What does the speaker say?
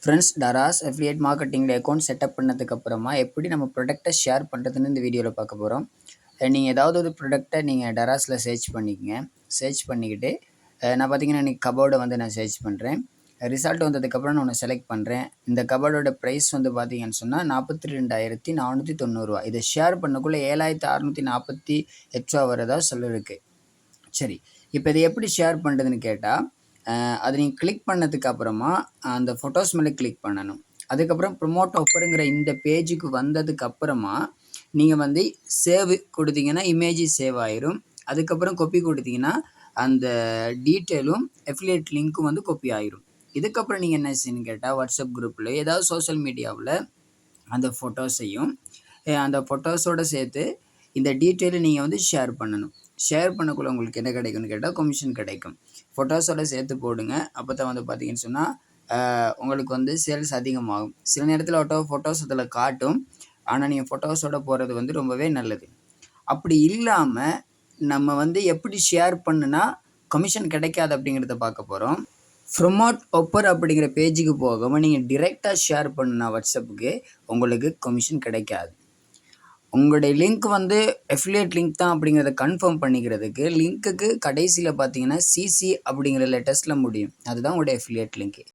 Friends Dras affiliate மார்க்கெட்டிங்கில் account setup பண்ணதுக்கப்புறமா எப்படி நம்ம ப்ராடக்ட்டை ஷேர் பண்ணுறதுன்னு இந்த வீடியோவில் பார்க்க போகிறோம். நீங்கள் ஏதாவது ஒரு ப்ராடக்ட்டை நீங்கள் டராஸில் சர்ச் பண்ணிக்கங்க. சர்ச் பண்ணிக்கிட்டு நான் பார்த்தீங்கன்னா இன்றைக்கி கபோர்டை வந்து நான் சர்ச் பண்ணுறேன். ரிசல்ட் வந்ததுக்கப்புறம் நான் ஒன்று செலக்ட் பண்ணுறேன். இந்த கபோர்டோட ப்ரைஸ் வந்து பார்த்தீங்கன்னு சொன்னால் 42,490 இதை ஷேர் பண்ணக்குள்ளே 7,648 வரதா சொல்லிருக்கு. சரி, இப்போ இதை எப்படி ஷேர் பண்ணுறதுன்னு கேட்டால் அது நீங்கள் கிளிக் பண்ணதுக்கு அப்புறமா அந்த ஃபோட்டோஸ் மேலே கிளிக் பண்ணணும். அதுக்கப்புறம் ப்ரொமோட் ஆஃபருங்கிற இந்த பேஜுக்கு வந்ததுக்கு அப்புறமா நீங்கள் வந்து சேவ் கொடுத்தீங்கன்னா இமேஜ் சேவ் ஆயிரும். அதுக்கப்புறம் கொப்பி கொடுத்தீங்கன்னா அந்த டீட்டெயிலும் அஃபிலியேட் லிங்க்கும் வந்து கொப்பி ஆயிரும். இதுக்கப்புறம் நீங்கள் என்ன செய்யணும்னு கேட்டால் வாட்ஸ்அப் குரூப்பில் ஏதாவது சோஷியல் மீடியாவில் அந்த ஃபோட்டோஸையும் அந்த ஃபோட்டோஸோடு சேர்த்து இந்த டீட்டெயிலை நீங்கள் வந்து ஷேர் பண்ணணும். ஷேர் பண்ணக்குள்ள உங்களுக்கு என்ன கிடைக்கும்னு கேட்டால் கமிஷன் கிடைக்கும். ஃபோட்டோஸோட சேர்த்து போடுங்க. அப்போ தான் வந்து பார்த்தீங்கன்னு சொன்னால் உங்களுக்கு வந்து சேல்ஸ் அதிகமாகும். சில நேரத்தில் ஃபோட்டோஸ் அதில் காட்டும். ஆனால் நீங்கள் ஃபோட்டோஸோட போகிறது வந்து ரொம்பவே நல்லது. அப்படி இல்லாமல் நம்ம வந்து எப்படி ஷேர் பண்ணுனா கமிஷன் கிடைக்காது அப்படிங்கிறத பார்க்க போகிறோம். ப்ரொமோட் ஆஃபர் அப்படிங்கிற பேஜுக்கு போகாமல் நீங்கள் டிரெக்டாக ஷேர் பண்ணுனா வாட்ஸ்அப்புக்கு உங்களுக்கு கமிஷன் கிடைக்காது. உங்களுடைய லிங்க் வந்து அஃபிலியேட் லிங்க் தான் அப்படிங்கிறத கன்ஃபார்ம் பண்ணிக்கிறதுக்கு லிங்க்குக்கு கடைசியில் பார்த்தீங்கன்னா சிசி அப்படிங்கிற லெட்டர்ஸில் முடியும். அதுதான் உங்களுடைய அஃபிலியேட் லிங்க்.